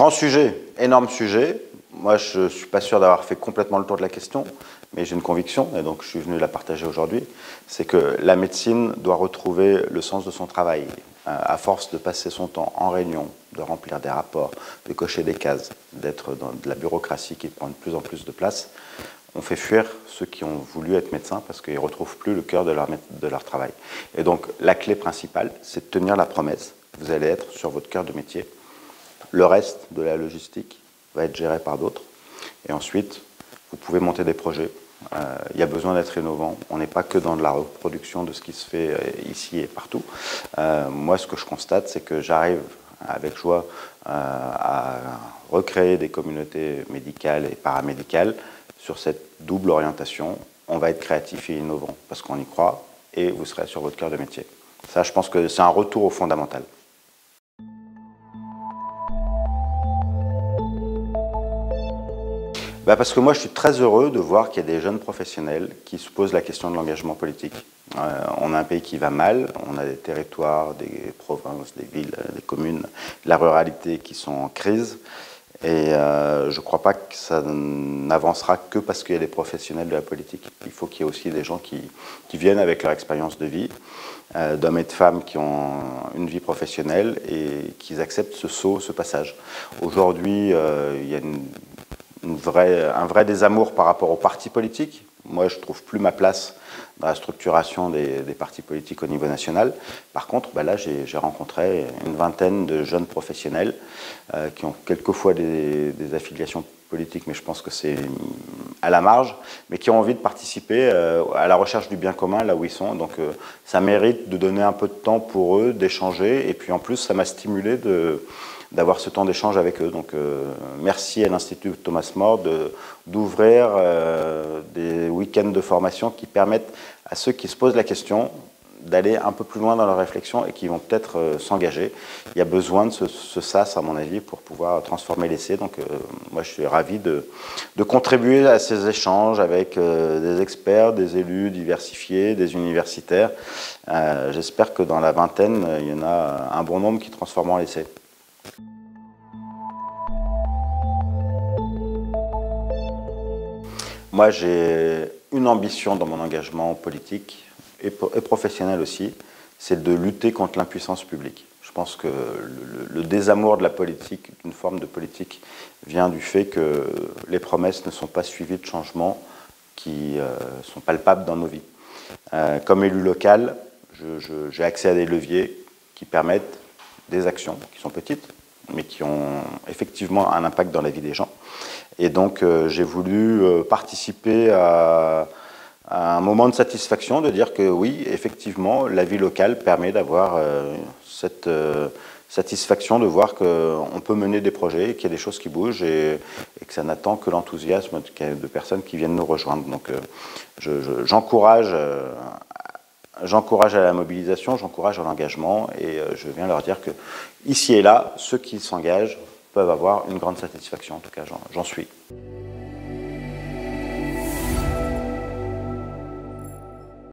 Grand sujet, énorme sujet. Moi, je ne suis pas sûr d'avoir fait complètement le tour de la question, mais j'ai une conviction, et donc je suis venu la partager aujourd'hui, c'est que la médecine doit retrouver le sens de son travail. À force de passer son temps en réunion, de remplir des rapports, de cocher des cases, d'être dans de la bureaucratie qui prend de plus en plus de place, on fait fuir ceux qui ont voulu être médecins parce qu'ils ne retrouvent plus le cœur de leur travail. Et donc, la clé principale, c'est de tenir la promesse. Vous allez être sur votre cœur de métier. Le reste de la logistique va être géré par d'autres. Et ensuite, vous pouvez monter des projets. Il y a besoin d'être innovant. On n'est pas que dans de la reproduction de ce qui se fait ici et partout. Moi, ce que je constate, c'est que j'arrive avec joie à recréer des communautés médicales et paramédicales sur cette double orientation. On va être créatif et innovant parce qu'on y croit et vous serez sur votre cœur de métier. Ça, je pense que c'est un retour au fondamental. Parce que moi, je suis très heureux de voir qu'il y a des jeunes professionnels qui se posent la question de l'engagement politique. On a un pays qui va mal, on a des territoires, des provinces, des villes, des communes, de la ruralité qui sont en crise. Et je ne crois pas que ça n'avancera que parce qu'il y a des professionnels de la politique. Il faut qu'il y ait aussi des gens qui viennent avec leur expérience de vie, d'hommes et de femmes qui ont une vie professionnelle et qui acceptent ce saut, ce passage. Aujourd'hui, il y a un vrai désamour par rapport aux partis politiques. Moi, je ne trouve plus ma place dans la structuration des partis politiques au niveau national. Par contre, là, j'ai rencontré une vingtaine de jeunes professionnels qui ont quelquefois des affiliations politiques, mais je pense que c'est à la marge, mais qui ont envie de participer à la recherche du bien commun là où ils sont. Donc, ça mérite de donner un peu de temps pour eux, d'échanger. Et puis, en plus, ça m'a stimulé d'avoir ce temps d'échange avec eux. Donc merci à l'Institut Thomas More d'ouvrir des week-ends de formation qui permettent à ceux qui se posent la question d'aller un peu plus loin dans leur réflexion et qui vont peut-être s'engager. Il y a besoin de ce sas, à mon avis, pour pouvoir transformer l'essai. Donc moi, je suis ravi de contribuer à ces échanges avec des experts, des élus diversifiés, des universitaires. J'espère que dans la vingtaine, il y en a un bon nombre qui transformeront l'essai. Moi, j'ai une ambition dans mon engagement politique et professionnel aussi, c'est de lutter contre l'impuissance publique. Je pense que le désamour de la politique, d'une forme de politique, vient du fait que les promesses ne sont pas suivies de changements qui sont palpables dans nos vies. Comme élu local, j'ai accès à des leviers qui permettent des actions qui sont petites, mais qui ont effectivement un impact dans la vie des gens. Et donc, j'ai voulu participer à un moment de satisfaction, de dire que oui, effectivement, la vie locale permet d'avoir cette satisfaction de voir qu'on peut mener des projets, qu'il y a des choses qui bougent et que ça n'attend que l'enthousiasme de personnes qui viennent nous rejoindre. Donc, j'encourage à la mobilisation, j'encourage à l'engagement et je viens leur dire que ici et là, ceux qui s'engagent peuvent avoir une grande satisfaction. En tout cas, j'en suis.